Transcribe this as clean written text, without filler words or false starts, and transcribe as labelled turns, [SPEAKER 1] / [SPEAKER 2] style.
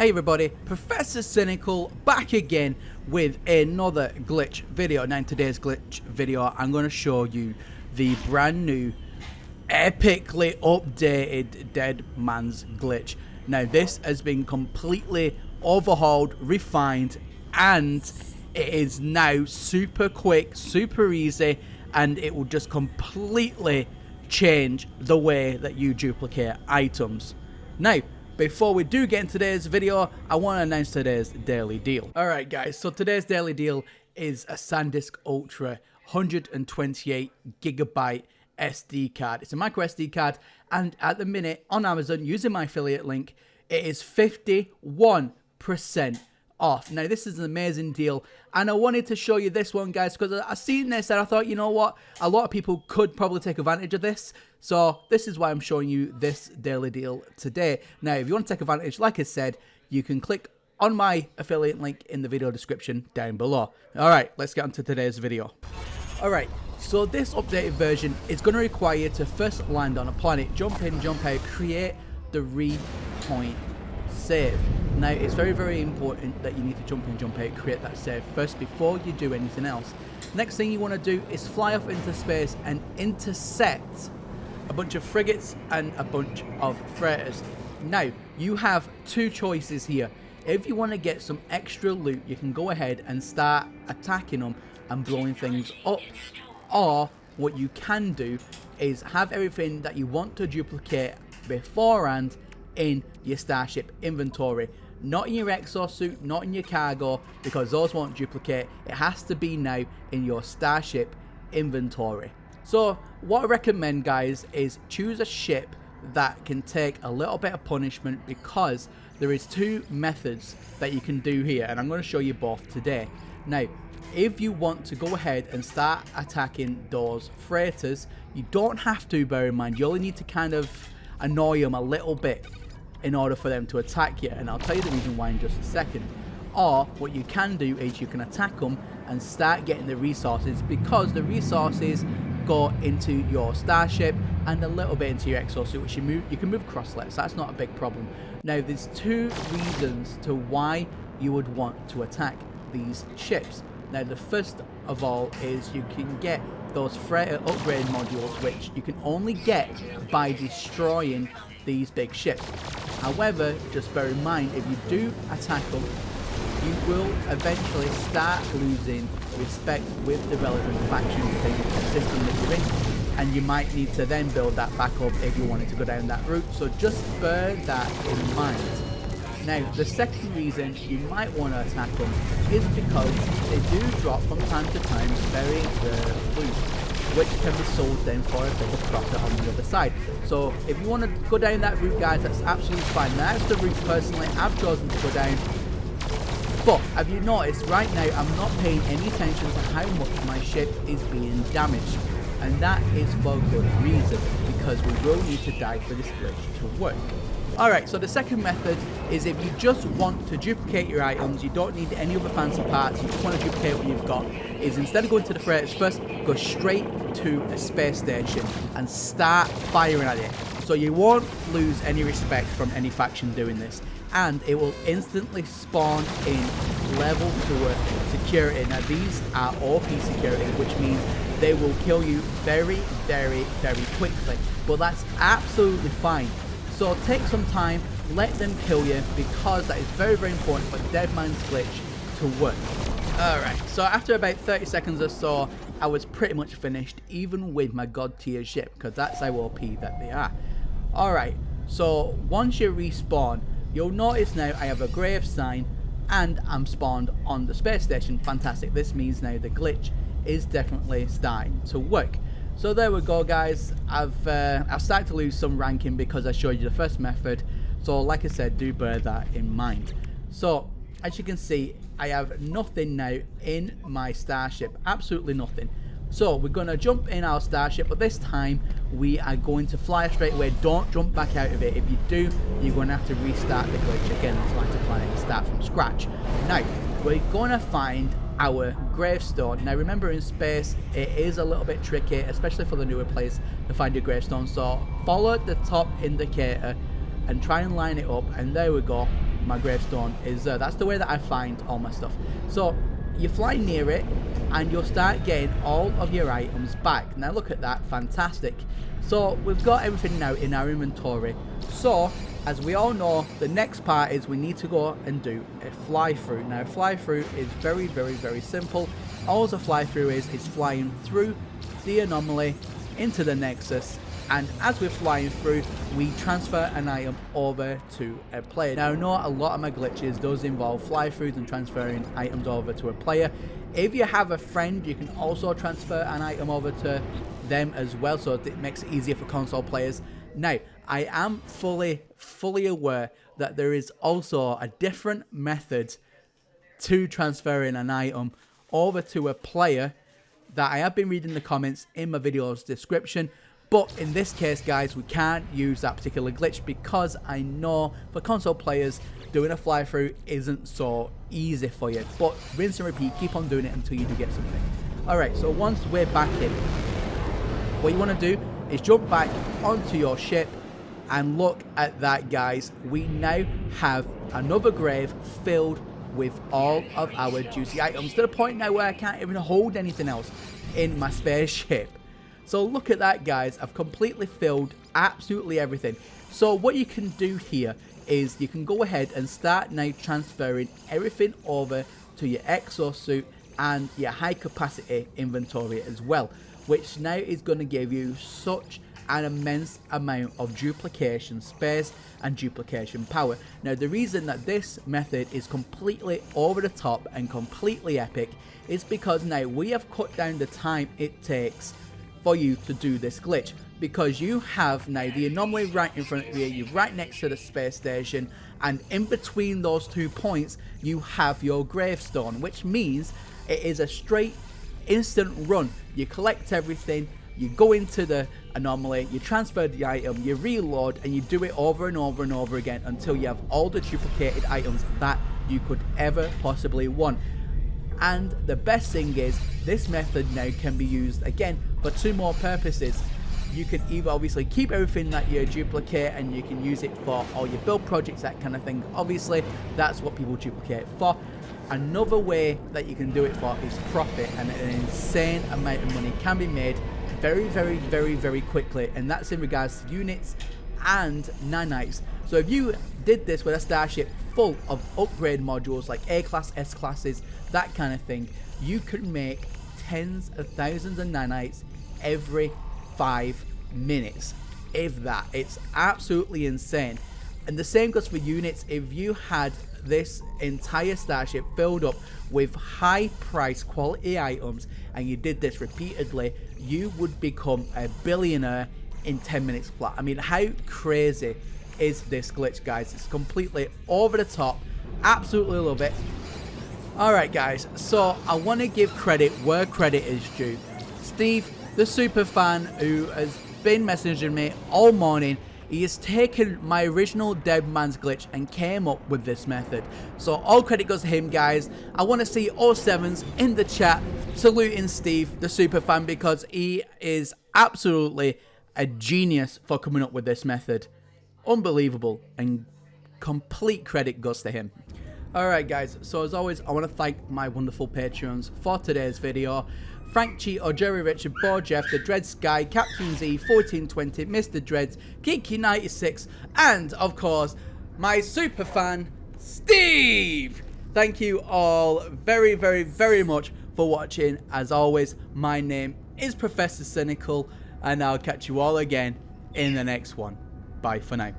[SPEAKER 1] Hey everybody, Professor Cynical back again with another glitch video. Now in today's glitch video, I'm going to show you the brand new, epically updated Dead Man's Glitch. Now this has been completely overhauled, refined, and it is now super quick, super easy, and it will just completely change the way that you duplicate items. Now, before we do get into today's video, I want to announce today's daily deal. Alright guys, so today's daily deal is a SanDisk Ultra 128GB SD card. It's a micro SD card, and at the minute on Amazon, using my affiliate link, it is 51% off. Now this is an amazing deal, and I wanted to show you this one, guys, because I seen this and I thought, you know what, a lot of people could probably take advantage of this. So this is why I'm showing you this daily deal today. Now if you want to take advantage, like I said, you can click on my affiliate link in the video description down below. Alright, let's get on to today's video. Alright, so this updated version is going to require you to first land on a planet, jump in, jump out, create the read-point save. Now it's very important that you need to jump in, jump out, create that save first before you do anything else. Next thing you want to do is fly off into space and intercept a bunch of frigates and a bunch of freighters. Now you have two choices here. If you want to get some extra loot, you can go ahead and start attacking them and blowing things up, or what you can do is have everything that you want to duplicate beforehand in your starship inventory. Not in your exosuit, not in your cargo, because those won't duplicate. It has to be now in your starship inventory. So what I recommend, guys, is choose a ship that can take a little bit of punishment, because there is two methods that you can do here, and I'm going to show you both today. Now if you want to go ahead and start attacking those freighters, you don't have to, bear in mind, you only need to kind of annoy them a little bit in order for them to attack you, and I'll tell you the reason why in just a second. Or what you can do is you can attack them and start getting the resources, because the resources go into your starship and a little bit into your exosuit, which you can move cross-let, so that's not a big problem. Now there's two reasons to why you would want to attack these ships. Now the first of all is you can get those freighter upgrade modules, which you can only get by destroying these big ships. However, just bear in mind, if you do attack them, you will eventually start losing respect with the relevant faction within the system that you're in, and you might need to then build that back up if you wanted to go down that route. So just bear that in mind. Now the second reason you might want to attack them is because they do drop from time to time very rare loot, which can be sold then for a bit of profit on the other side. So if you want to go down that route, guys, that's absolutely fine. That's the route personally I've chosen to go down. But have you noticed right now I'm not paying any attention to how much my ship is being damaged, and that is for good reason, because we will need to die for this glitch to work. Alright, so the second method is if you just want to duplicate your items, you don't need any other fancy parts, you just want to duplicate what you've got, is instead of going to the freighters first, go straight to a space station and start firing at it. So you won't lose any respect from any faction doing this, and it will instantly spawn in level 4 security. Now these are OP security, which means they will kill you very quickly, but that's absolutely fine. So take some time, let them kill you, because that is very important for Dead Man's Glitch to work. Alright, so after about 30 seconds or so, I was pretty much finished, even with my god tier ship, because that's how OP that they are. Alright, so once you respawn, you'll notice now I have a grave sign and I'm spawned on the space station. Fantastic. This means now the glitch is definitely starting to work. So there we go, guys. I've started to lose some ranking because I showed you the first method. So like I said, do bear that in mind. So as you can see, I have nothing now in my starship. Absolutely nothing. So we're going to jump in our starship, but this time we are going to fly straight away. Don't jump back out of it. If you do, you're going to have to restart the glitch again and fly to planet and start from scratch. Now, we're going to find our gravestone. Now remember, in space it is a little bit tricky, especially for the newer players, to find your gravestone. So follow the top indicator and try and line it up, and there we go. my gravestone is there. That's the way that I find all my stuff. So you fly near it and you'll start getting all of your items back. Now look at that, fantastic. So we've got everything now in our inventory. So as we all know, the next part is we need to go and do a fly through. Now fly through is very, very, very simple. All a fly through is flying through the anomaly into the nexus, and as we're flying through, we transfer an item over to a player. Now I know a lot of my glitches does involve fly throughs and transferring items over to a player. If you have a friend, you can also transfer an item over to them as well, so it makes it easier for console players. Now I am fully aware that there is also a different method to transferring an item over to a player that I have been reading the comments in my video's description. But in this case, guys, we can't use that particular glitch because I know for console players, doing a fly through isn't so easy for you. But rinse and repeat, keep on doing it until you do get something. Alright, so once we're back in, what you want to do is jump back onto your ship and look at that, guys. We now have another grave filled with all of our juicy items to the point now where I can't even hold anything else in my spaceship. So look at that, guys. I've completely filled absolutely everything. So what you can do here is you can go ahead and start now transferring everything over to your exosuit and your high capacity inventory as well, which now is going to give you such an immense amount of duplication space and duplication power. Now the reason that this method is completely over the top and completely epic is because now we have cut down the time it takes for you to do this glitch, because you have now the anomaly right in front of you, you're right next to the space station, and in between those 2 points you have your gravestone, which means it is a straight instant run. You collect everything, you go into the anomaly, you transfer the item, you reload, and you do it over and over and over again until you have all the duplicated items that you could ever possibly want. And the best thing is, this method now can be used again for 2 more purposes. You can either obviously keep everything that you duplicate and you can use it for all your build projects, that kind of thing. Obviously, that's what people duplicate for. Another way that you can do it for is profit, and an insane amount of money can be made very, very, very, very quickly, and that's in regards to units and nanites. So if you did this with a starship full of upgrade modules like A-class, S-classes, that kind of thing, you could make tens of thousands of nanites every 5 minutes, if that. It's absolutely insane. And the same goes for units. If you had this entire starship filled up with high price quality items and you did this repeatedly, you would become a billionaire in 10 minutes flat. I mean, how crazy is this glitch, guys? It's completely over the top. Absolutely love it. Alright, guys, so I want to give credit where credit is due. Steve, the super fan who has been messaging me all morning, he has taken my original Dead Man's glitch and came up with this method. So all credit goes to him, guys. I want to see all 7s in the chat saluting Steve, the super fan, because he is absolutely a genius for coming up with this method. Unbelievable, and complete credit goes to him. Alright, guys, so as always, I want to thank my wonderful patrons for today's video. Frank Cheeto, Jerry Richard, Bo Jeff, The Dread Sky, Captain Z, 1420, Mr. Dreads, Geeky96, and of course, my super fan, Steve! Thank you all very, very, very much for watching. As always, my name is Professor Cynical, and I'll catch you all again in the next one. Bye for now.